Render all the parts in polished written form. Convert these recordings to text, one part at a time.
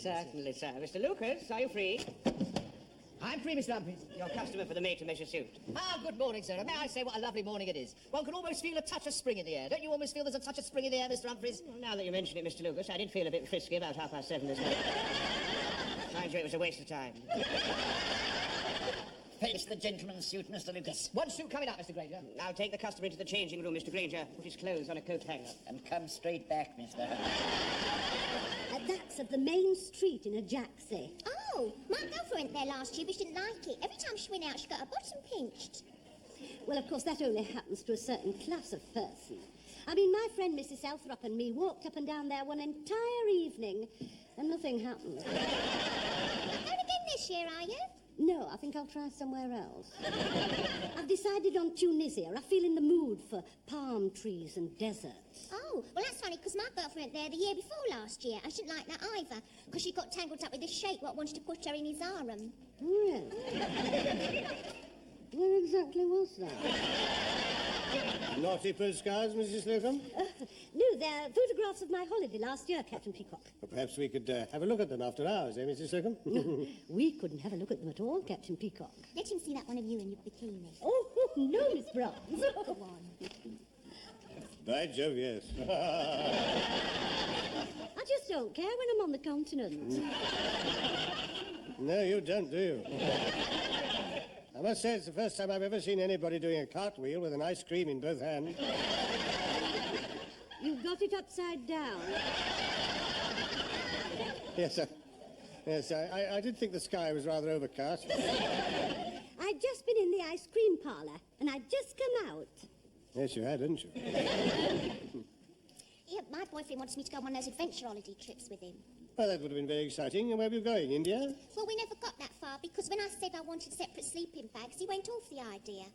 Certainly, sir. Mr. Lucas, are you free? I'm free, Mr. Humphreys. Your customer for the made-to-measure suit. Good morning, sir. May I say what a lovely morning it is? One can almost feel a touch of spring in the air. Don't you almost feel there's a touch of spring in the air, Mr. Humphreys? Well, now that you mention it, Mr. Lucas, I did feel a bit frisky about 7:30 this morning. Mind you, it was a waste of time. Face the gentleman's suit, Mr. Lucas. One suit coming up, Mr. Granger. I'll take the customer into the changing room, Mr. Granger. Put his clothes on a coat hanger. And come straight back, mister. That's at the main street in a jacksie. Oh, my girlfriend went there last year, but she didn't like it. Every time she went out, she got her bottom pinched. Well, of course, that only happens to a certain class of person. I mean, my friend Mrs. Elthrop and me walked up and down there one entire evening, and nothing happened. Going again this year, are you? No, I think I'll try somewhere else. I've decided on Tunisia. I feel in the mood for palm trees and deserts. Oh, well, that's funny, because my girlfriend went there the year before last year. I shouldn't like that either, because she got tangled up with a sheikh what wanted to put her in his harem. Really? Where exactly was that? Naughty postcards, Mrs. Slocum? No, they're photographs of my holiday last year, Captain Peacock. Well, perhaps we could have a look at them after hours, eh, Mrs. Slocum? No, we couldn't have a look at them at all, Captain Peacock. Let him see that one of you in your bikini. Oh, no, Miss Bronze. Go on. By Jove, yes. I just don't care when I'm on the continent. No, you don't, do you? I must say it's the first time I've ever seen anybody doing a cartwheel with an ice cream in both hands. You've got it upside down. Yes, I did think the sky was rather overcast. I'd just been in the ice cream parlour, and I'd just come out. Yes, you had, didn't you? Yeah, my boyfriend wants me to go on one of those adventure holiday trips with him. Well, that would have been very exciting. And where were you going, India? Well, we never got that far, because when I said I wanted separate sleeping bags, he went off the idea.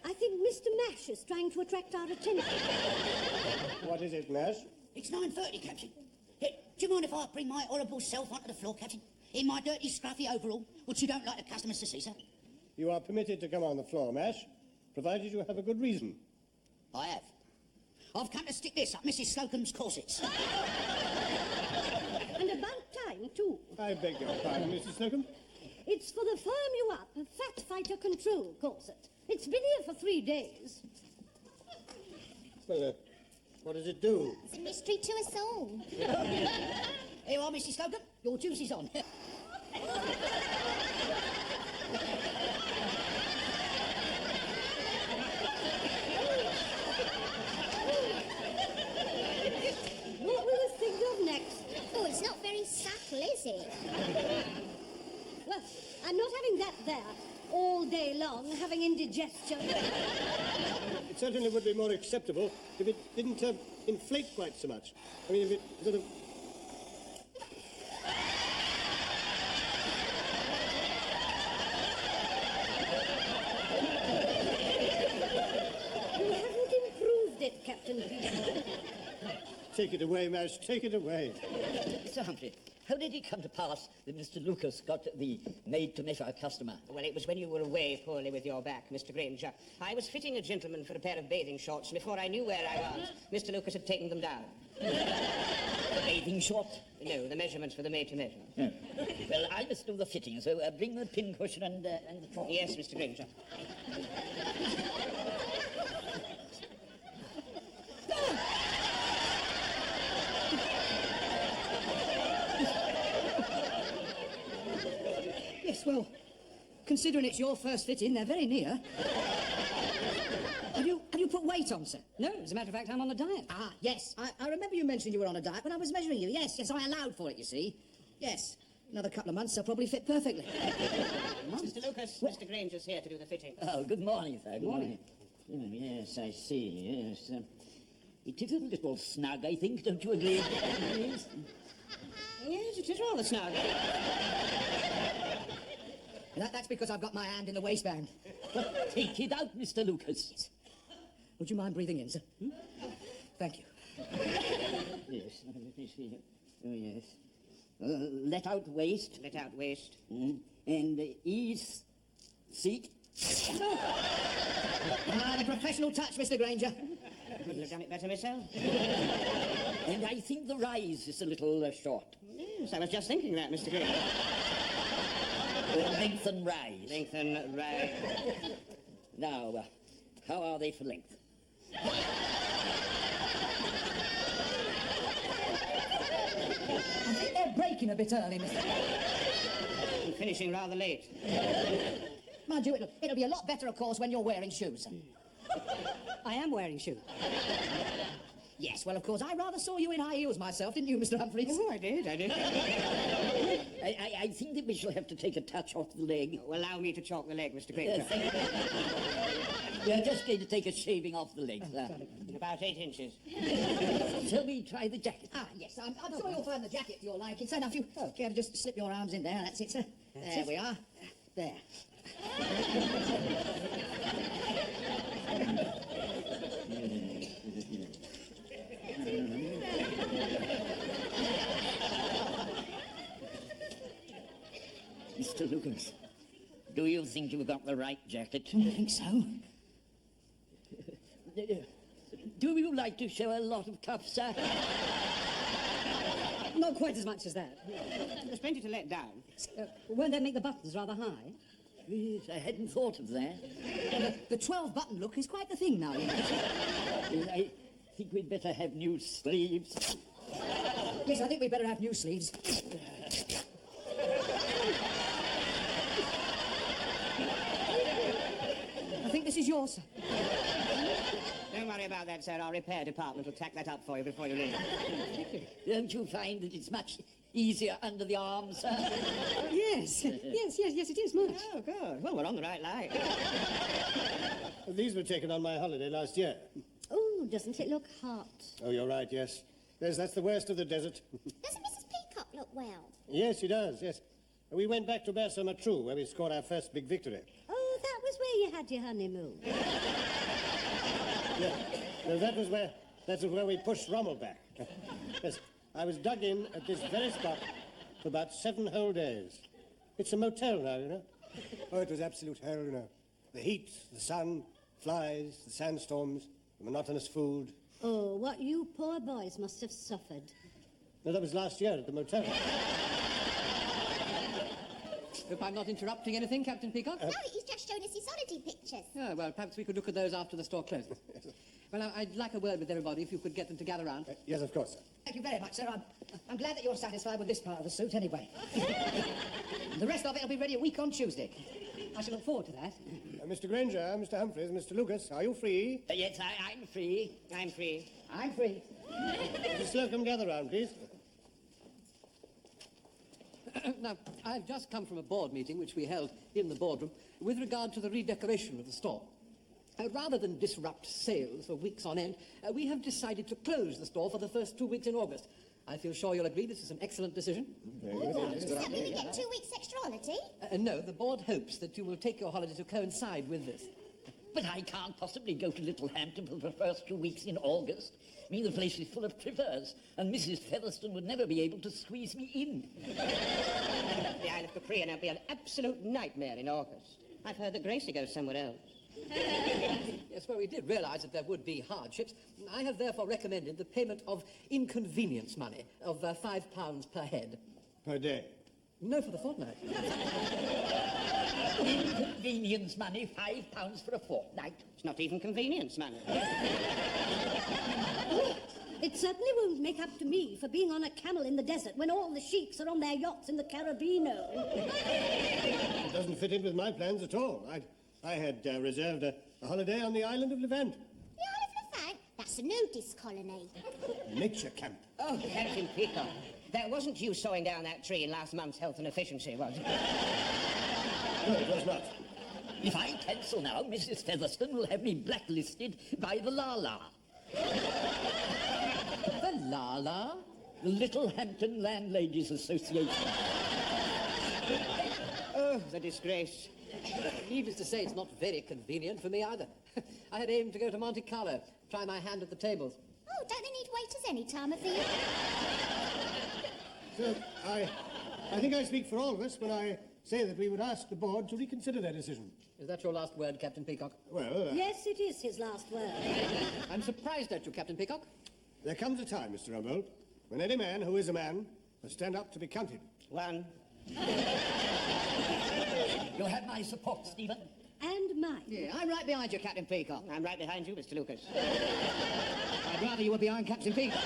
I think Mr. Mash is trying to attract our attention. What is it, Mash? It's 9:30, Captain. Hey, do you mind if I bring my horrible self onto the floor, Captain? In my dirty, scruffy overall, which you don't like the customers to see, sir? You are permitted to come on the floor, Mash, provided you have a good reason. I have. I've come to stick this up Mrs. Slocum's corsets. And about time, too. I beg your pardon, Mrs. Slocum. It's for the firm you up, Fat Fighter Control corset. It's been here for 3 days. Well, what does it do? It's a mystery to us all. Here you are, Mrs. Slocum. Your juice is on. What will you think of next? Oh, it's not very subtle, is it? Well, I'm not having that there all day long, having indigestion. It certainly would be more acceptable if it didn't inflate quite so much. I mean, if it sort of... You haven't improved it, Captain Peter. Take it away, Mash, take it away. Mr. Humphrey, how did it come to pass that Mr. Lucas got the made-to-measure customer? Well, it was when you were away poorly with your back, Mr. Granger. I was fitting a gentleman for a pair of bathing shorts, and before I knew where I was, Mr. Lucas had taken them down. The bathing shorts? No, the measurements for the made-to-measure. Oh. Well, I must do the fitting, so bring the pincushion and the top. Yes, Mr. Granger. Yes, well, considering it's your first fit-in, they're very near. Have you put weight on, sir? No, as a matter of fact, I'm on a diet. Ah, yes. I remember you mentioning you were on a diet when I was measuring you. Yes, I allowed for it, you see. Yes. Another couple of months, they'll probably fit perfectly. Mr. Lucas, Mr. Granger's here to do the fitting. Oh, good morning, sir. Good morning. Yes, I see, yes. It is a little snug, I think, don't you agree? Yes, it is rather snug. That's because I've got my hand in the waistband. Well, take it out, Mr. Lucas. Would you mind breathing in, sir? Thank you. Yes, let me see. Oh, yes. Let out waist. Let out waist. And ease seat. The professional touch, Mr. Granger. Couldn't have done it better myself. And I think the rise is a little short. Yes, I was just thinking that, Mr. Green. Length and rise. Length and rise. Now, how are they for length? I think they're breaking a bit early, Mr. I'm finishing rather late. Mind you, it'll be a lot better, of course, when you're wearing shoes. I am wearing shoes. Yes, well, of course, I rather saw you in high heels myself, didn't you, Mr. Humphreys? Oh, I did. I think that we shall have to take a touch off the leg. Oh, allow me to chalk the leg, Mr. Green. We are just going to take a shaving off the leg. About 8 inches. Shall we try the jacket? Ah, yes, I'm sure you'll find the jacket to your liking. So now, if you care to just slip your arms in there, that's it, sir. There we are. There. Mr. Lucas, do you think you've got the right jacket? I think so. Do you like to show a lot of cuff, sir? Not quite as much as that. There's plenty to let down. Won't that make the buttons rather high? Yes, I hadn't thought of that. The 12-button look is quite the thing now, you know. I think we'd better have new sleeves. Yes, I think we'd better have new sleeves. I think this is yours, sir. Don't worry about that, sir. Our repair department will tack that up for you before you leave. Don't you find that it's much easier under the arms, sir? Yes, yes, it is much. Oh, good. Well, we're on the right line. These were taken on my holiday last year. Oh, doesn't it look hot? Oh, you're right, yes. Yes, that's the worst of the desert. Doesn't Mrs. Peacock look well? Yes, she does, yes. We went back to Bersamatru, where we scored our first big victory. Oh, that was where you had your honeymoon. Yeah. No, that was where we pushed Rommel back. Yes, I was dug in at this very spot for about 7 whole days. It's a motel now, you know. Oh, it was absolute hell, you know. The heat, the sun, flies, the sandstorms, the monotonous food. Oh, what you poor boys must have suffered. No, that was last year at the motel. Hope I'm not interrupting anything, Captain Peacock? No, he's just shown us his holiday pictures. Oh, well, perhaps we could look at those after the store closes. Well, I'd like a word with everybody, if you could get them to gather round. Yes, of course, sir. Thank you very much, sir. I'm glad that you're satisfied with this part of the suit, anyway. The rest of it will be ready a week on Tuesday. I shall look forward to that. Mr. Granger, Mr. Humphreys, Mr. Lucas, are you free? Yes, I'm free. I'm free. I'm free. Mr. Slocum, gather round, please. Now, I've just come from a board meeting, which we held in the boardroom, with regard to the redecoration of the store. Rather than disrupt sales for weeks on end, we have decided to close the store for the first 2 weeks in August. I feel sure you'll agree this is an excellent decision. Does that mean we get 2 weeks extra holiday? No, the board hopes that you will take your holiday to coincide with this. But I can't possibly go to Littlehampton for the first 2 weeks in August. I mean, the place is full of trippers, and Mrs. Featherstone would never be able to squeeze me in. The Isle of Capri will be an absolute nightmare in August. I've heard that Gracie goes somewhere else. Yes, well, we did realise that there would be hardships. I have therefore recommended the payment of inconvenience money of £5 per head. Per day. No, for the fortnight. Inconvenience money, £5 for a fortnight. It's not even convenience money. It certainly won't make up to me for being on a camel in the desert when all the sheiks are on their yachts in the Caribbean. It doesn't fit in with my plans at all. I had reserved a holiday on the island of Levant. The Isle of Levant? That's a nudist colony. Nature camp. Oh, Captain Peacock, that wasn't you sawing down that tree in last month's health and efficiency, was it? No, it was not. If I cancel now, Mrs. Featherstone will have me blacklisted by the La-La. The La-La? The Littlehampton Landladies Association. Oh, the disgrace. Needless to say, it's not very convenient for me either. I had aimed to go to Monte Carlo, try my hand at the tables. Oh, don't they need waiters any time of the year? So, I think I speak for all of us when I say that we would ask the board to reconsider their decision. Is that your last word, Captain Peacock? Well, Yes, it is his last word. I'm surprised at you, Captain Peacock. There comes a time, Mr. Rumbold, when any man who is a man must stand up to be counted. One. You'll have my support, Stephen. And mine. Yeah, I'm right behind you, Captain Peacock. I'm right behind you, Mr. Lucas. I'd rather you were behind Captain Peacock.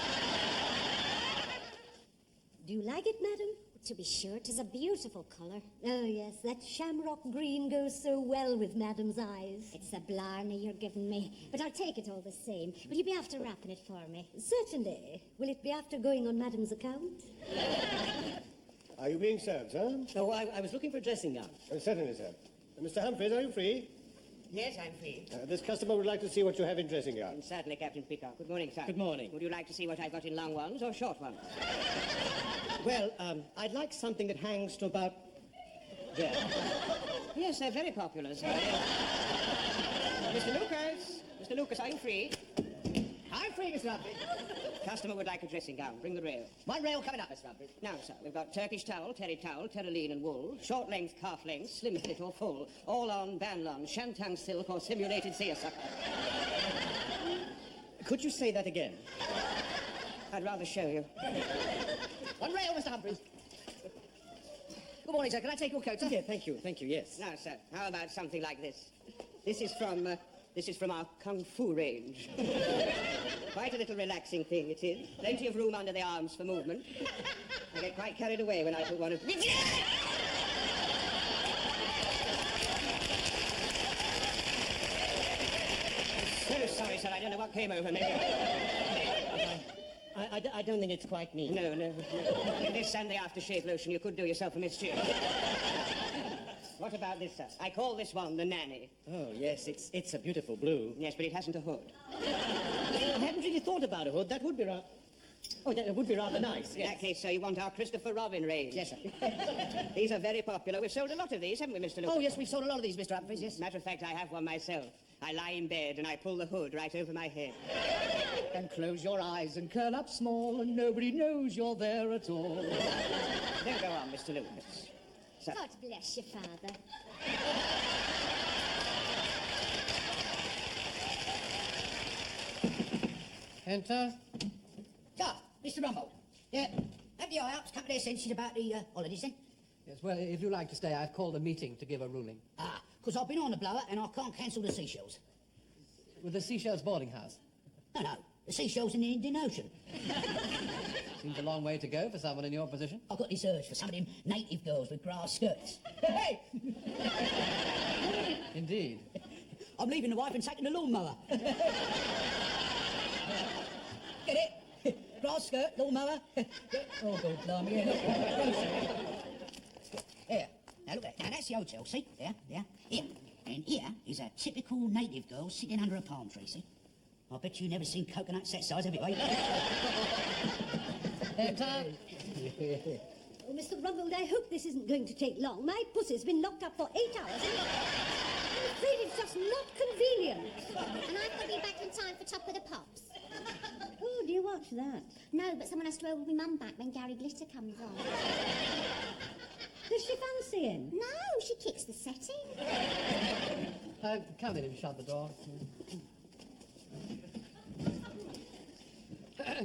Do you like it, madam? To be sure, 'tis a beautiful colour. Oh, yes, that shamrock green goes so well with madam's eyes. It's a blarney you're giving me, but I'll take it all the same. Will you be after wrapping it for me? Certainly. Will it be after going on madam's account? Are you being served, sir? Oh, I was looking for a dressing gown. Certainly, sir. Mr. Humphreys, are you free? Yes, I'm free. This customer would like to see what you have in dressing gown. Certainly, Captain Peacock. Good morning, sir. Good morning. Would you like to see what I've got in long ones or short ones? Well, I'd like something that hangs to about there. Yes, they're very popular, sir. Mr. Lucas, are you free? I'm free, Mr. Humphreys. Customer would like a dressing gown. Bring the rail. One rail coming up, Mr. Humphreys. Now, sir, we've got Turkish towel, terry towel, terraline and wool, short length, calf length, slim fit or full, all on banlon, shantung silk or simulated seersucker. Could you say that again? I'd rather show you. One rail, Mr. Humphreys. Good morning, sir. Can I take your coat, sir? Yeah, thank you, yes. Now, sir, how about something like this? This is from our Kung Fu range. Quite a little relaxing thing, it is. Plenty of room under the arms for movement. I get quite carried away when I put one of... So sorry, sir, I don't know what came over me. I don't think it's quite me. No. This and the aftershave lotion, you could do yourself a mischief. What about this, sir? I call this one the nanny. Oh, yes, it's a beautiful blue. Yes, but it hasn't a hood. I hadn't really thought about a hood. That would be rather... Oh, that would be rather nice, In yes. that case, sir, you want our Christopher Robin range. Yes, sir. These are very popular. We've sold a lot of these, haven't we, Mr. Lucas? Oh, yes, we've sold a lot of these, Mr. Humphreys, yes. Matter of fact, I have one myself. I lie in bed and I pull the hood right over my head. And close your eyes and curl up small and nobody knows you're there at all. Then go on, Mr. Lucas. Sir. God bless you, Father. Enter. Ah, Mr. Rumbold. Yeah, have the IOPS come to their senses about the holidays then? Yes, well, if you like to stay, I've called a meeting to give a ruling. Ah, because I've been on the blower and I can't cancel the seashells. With the Seashells boarding house. No, the seashells in the Indian Ocean. Seems a long way to go for someone in your position. I've got this urge for some of them native girls with grass skirts. Hey! Indeed. I'm leaving the wife and taking the lawnmower. Get it? Grass skirt, lawnmower. Oh, God, blimey, yeah. Here, now look at that. Now that's the hotel, see? There. Here. And here is a typical native girl sitting under a palm tree, see? I bet you've never seen coconuts that size, have you, eh? Enter. Oh, Mr. Rumbold, I hope this isn't going to take long. My pussy's been locked up for 8 hours. I'm afraid it's just not convenient. And I've got to be back in time for Top of the Pops. Oh, do you watch that? No, but someone has to hold my mum back when Gary Glitter comes on. Does she fancy him? No, she kicks the setting. Come in and shut the door.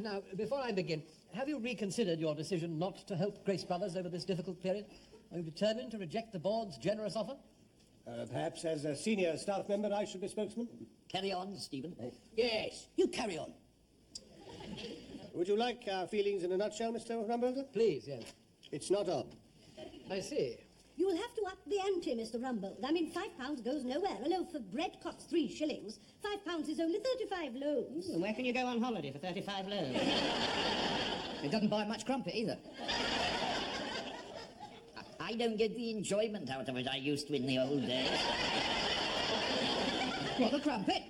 Now, before I begin, have you reconsidered your decision not to help Grace Brothers over this difficult period? Are you determined to reject the board's generous offer? Perhaps as a senior staff member, I should be spokesman? Carry on, Stephen. Yes, you carry on. Would you like our feelings in a nutshell, Mr. Rumbold? Please, yes. It's not on. I see. You'll have to up the ante, Mr. Rumbold. I mean, £5 goes nowhere. A loaf of bread costs 3 shillings. £5 is only 35 loaves. And where can you go on holiday for 35 loaves? It doesn't buy much crumpet either. I don't get the enjoyment out of it I used to in the old days. What, the crumpet?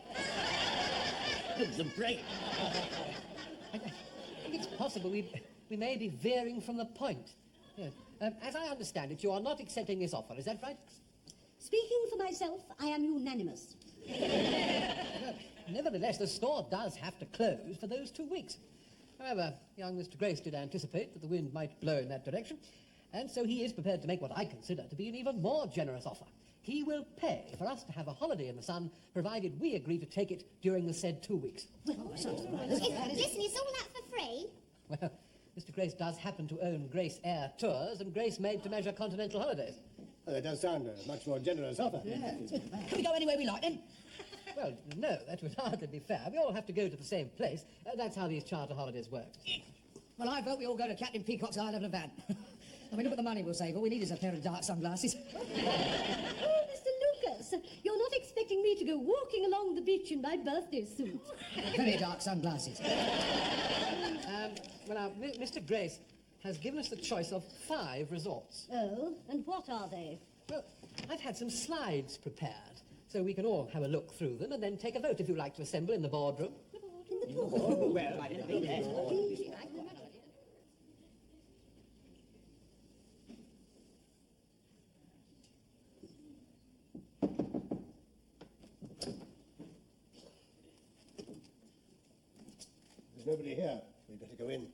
The break. I think it's possible we may be veering from the point. Yes. As I understand it, you are not accepting this offer, is that right? Speaking for myself, I am unanimous. Nevertheless, the store does have to close for those 2 weeks. However, young Mr. Grace did anticipate that the wind might blow in that direction, and so he is prepared to make what I consider to be an even more generous offer. he will pay for us to have a holiday in the sun, provided we agree to take it during the said 2 weeks. Listen, is all that for free? Well, Mr. Grace does happen to own Grace Air Tours and Grace Made-to-Measure Continental Holidays. Well, that does sound a much more generous offer. Can we go anywhere we like, then? Well, no, that would hardly be fair. We all have to go to the same place. That's how these charter holidays work. Well, I vote we all go to Captain Peacock's high-level van. I mean, look at the money we'll save. All we need is a pair of dark sunglasses. Oh, Mr. Lucas, you're not expecting me to go walking along the beach in my birthday suit. Very dark sunglasses. Well, now, Mr. Grace has given us the choice of 5 resorts. Oh, and what are they? Well, I've had some slides prepared, so we can all have a look through them and then take a vote if you like to assemble in the boardroom. In the boardroom? Well, I didn't mean that. There's nobody here. We'd better go in.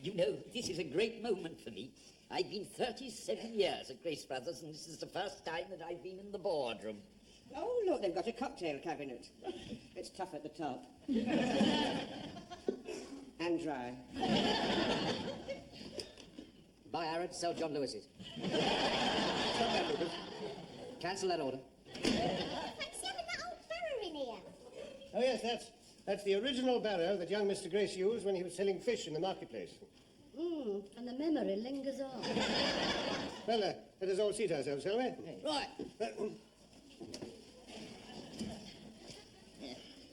You know, this is a great moment for me. I've been 37 years at Grace Brothers, and this is the first time that I've been in the boardroom. Oh, look, they've got a cocktail cabinet. It's tough at the top. And dry. Buy Arad, sell John Lewis's. Stop that, Lucas. Cancel that order. Fancy having that old barrow in here. Oh, yes, that's the original barrow that young Mr. Grace used when he was selling fish in the marketplace. And the memory lingers on. Well, let us all seat ourselves, shall we? Right.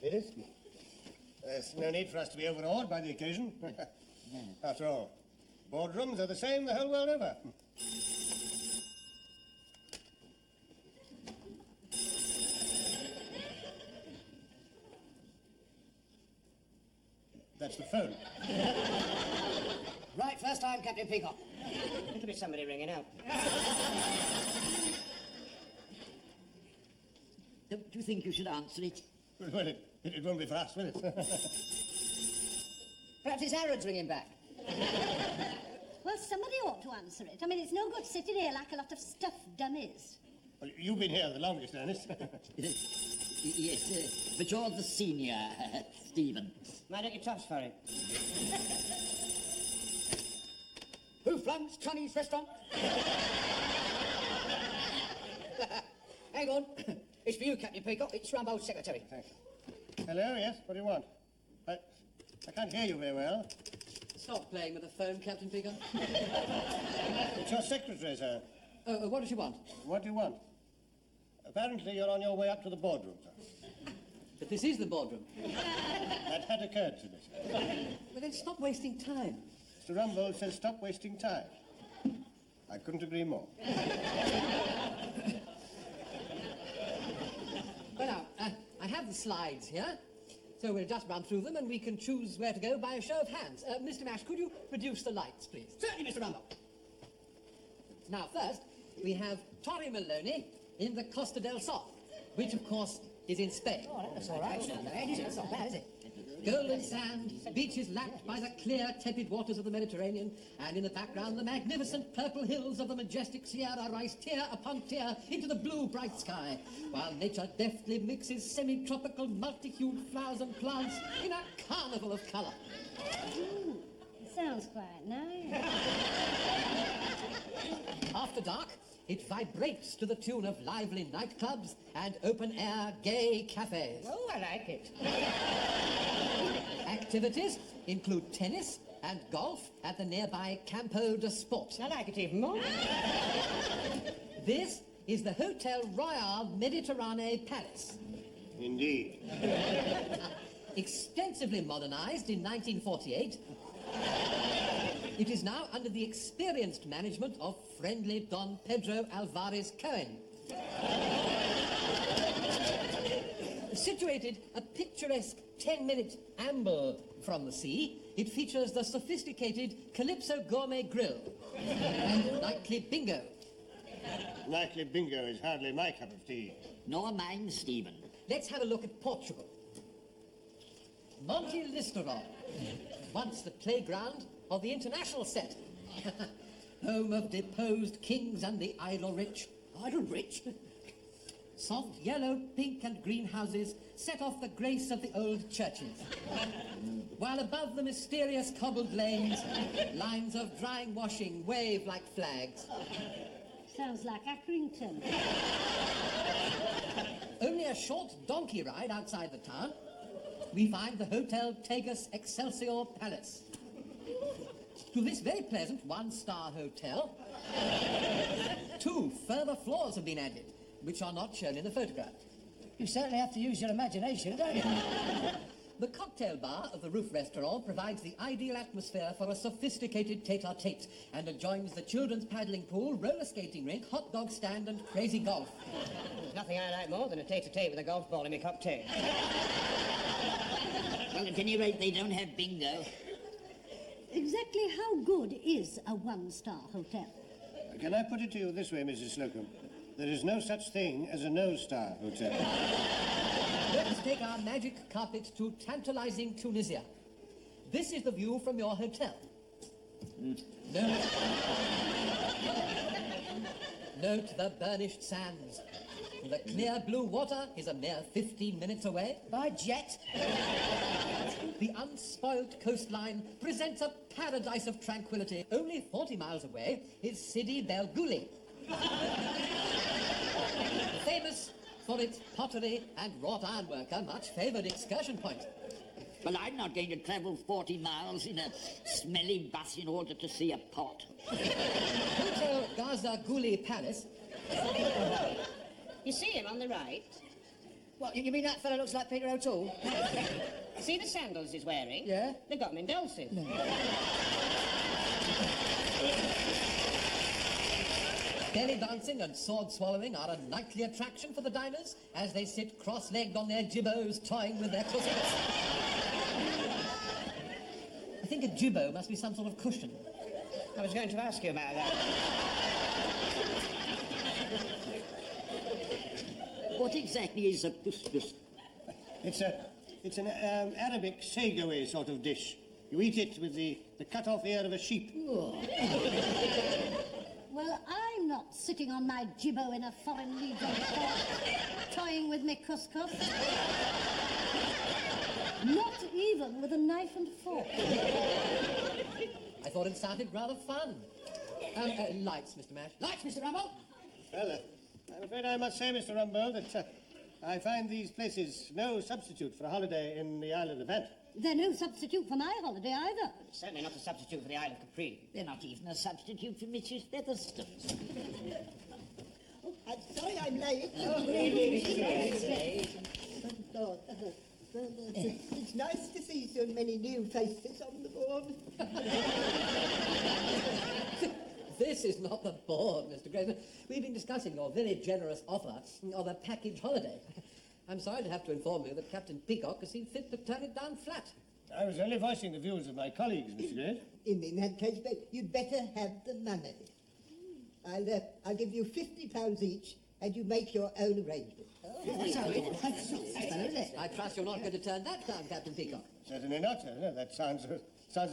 Ladies, there's no need for us to be overawed by the occasion. After all, boardrooms are the same the whole world over. That's the phone. Right, first time, Captain Peacock. It'll be somebody ringing up. Don't you think you should answer it? Well, it won't be for us, will it? Perhaps it's Arad's ringing back. Well, somebody ought to answer it. I mean, it's no good sitting here like a lot of stuffed dummies. Well, you've been here the longest, Ernest. Yes, but you're the senior, Stephen. Why don't you toss for it? Who flunks Chinese restaurant? Hang on. It's for you, Captain Peacock. It's Rumbold's secretary. Thanks. Hello, yes, what do you want? I can't hear you very well. Stop playing with the phone, Captain Peacock. It's your secretary, sir. What does she want? What do you want? Apparently you're on your way up to the boardroom, sir. But this is the boardroom. That had occurred to me, sir. Well, then stop wasting time. Mr. Rumbold says stop wasting time. I couldn't agree more. Well, now, I have the slides here, so we'll just run through them and we can choose where to go by a show of hands. Mr. Mash, could you produce the lights, please? Certainly, Mr. Rumbold. Now, first, we have Torre Maloney in the Costa del Sol, which, of course, is in Spain. Oh, that's all right. It's not bad, is it? Golden sand, beaches lapped by the clear, tepid waters of the Mediterranean, and in the background, the magnificent purple hills of the majestic Sierra rise tier upon tier into the blue, bright sky, while nature deftly mixes semi-tropical, multi-hued flowers and plants in a carnival of colour. Sounds quite nice. After dark, it vibrates to the tune of lively nightclubs and open-air gay cafes. Oh, I like it. Activities include tennis and golf at the nearby Campo de Sport. I like it even more. This is the Hotel Royal Mediterranee Palace. Indeed. Extensively modernized in 1948, it is now under the experienced management of friendly Don Pedro Alvarez Cohen. Situated a picturesque 10-minute amble from the sea, it features the sophisticated Calypso Gourmet Grill and nightly bingo. Nightly bingo is hardly my cup of tea. Nor mine, Stephen. Let's have a look at Portugal. Monte Listerol, once the playground of the international set. Home of deposed kings and the idle rich. Idle rich? Soft yellow, pink and green houses set off the grace of the old churches. While above the mysterious cobbled lanes, lines of drying washing wave like flags. Sounds like Accrington. Only a short donkey ride outside the town, we find the Hotel Tagus Excelsior Palace. To this very pleasant one-star hotel, 2 further floors have been added, which are not shown in the photograph. You certainly have to use your imagination, don't you? The cocktail bar of the roof restaurant provides the ideal atmosphere for a sophisticated tete-a-tete and adjoins the children's paddling pool, roller skating rink, hot dog stand and crazy golf. There's nothing I like more than a tete-a-tete with a golf ball in my cocktail. Well, at any rate, they don't have bingo. Exactly how good is a one-star hotel? Can I put it to you this way, Mrs. Slocum? There is no such thing as a no-star hotel. Let's take our magic carpet to tantalizing Tunisia. This is the view from your hotel. Note the burnished sands. The clear blue water is a mere 15 minutes away. By jet. The unspoilt coastline presents a paradise of tranquility. Only 40 miles away is Sidi Bel Ghouli, famous for its pottery and wrought ironwork, a much favoured excursion point. Well, I'm not going to travel 40 miles in a smelly bus in order to see a pot. Hotel Gaza Ghouli Palace. You see him on the right? What, you mean that fellow looks like Peter O'Toole? See the sandals he's wearing? Yeah? They've got him in Dulcet. No. Belly dancing and sword swallowing are a nightly attraction for the diners as they sit cross-legged on their jibbos toying with their corsets. I think a jibbo must be some sort of cushion. I was going to ask you about that. What exactly is a couscous? It's an Arabic sago sort of dish. You eat it with the cut-off ear of a sheep. Well, I'm not sitting on my jibbo in a foreign legion port, toying with me couscous. Not even with a knife and fork. I thought it sounded rather fun. Lights, Mr. Mash. Lights, Mr. Rumble? Well, I'm afraid I must say, Mr. Rumbold, that I find these places no substitute for a holiday in the Isle of Levant. They're no substitute for my holiday either. Certainly not a substitute for the Isle of Capri. They're not even a substitute for Mrs. Featherstone. I'm sorry I'm late. Oh, it's nice to see so many new faces on the board. This is not the board, Mr. Grayson. We've been discussing your very generous offer of a package holiday. I'm sorry to have to inform you that Captain Peacock has seen fit to turn it down flat. I was only voicing the views of my colleagues, Mr. Gray. In that case, you'd better have the money. I'll give you £50 each, and you make your own arrangements. I trust you're not going to turn that down, Captain Peacock. Certainly not. That sounds the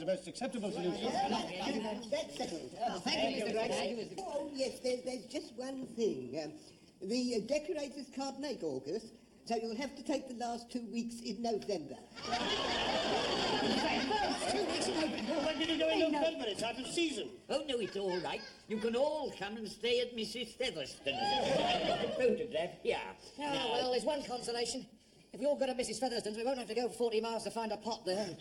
most acceptable solution. That's settled. Thank you, Mr. Gray. Oh, yes, there's just one thing. The decorators can't make August, so you'll have to take the last 2 weeks in November. 2 weeks in November? Well, when did you go in November? It's out of season. Oh, no, it's all right. You can all come and stay at Mrs. Featherstone's. I've got a photograph here. Oh, well, there's one consolation. If we all go to Mrs. Featherstone's, we won't have to go 40 miles to find a pot there.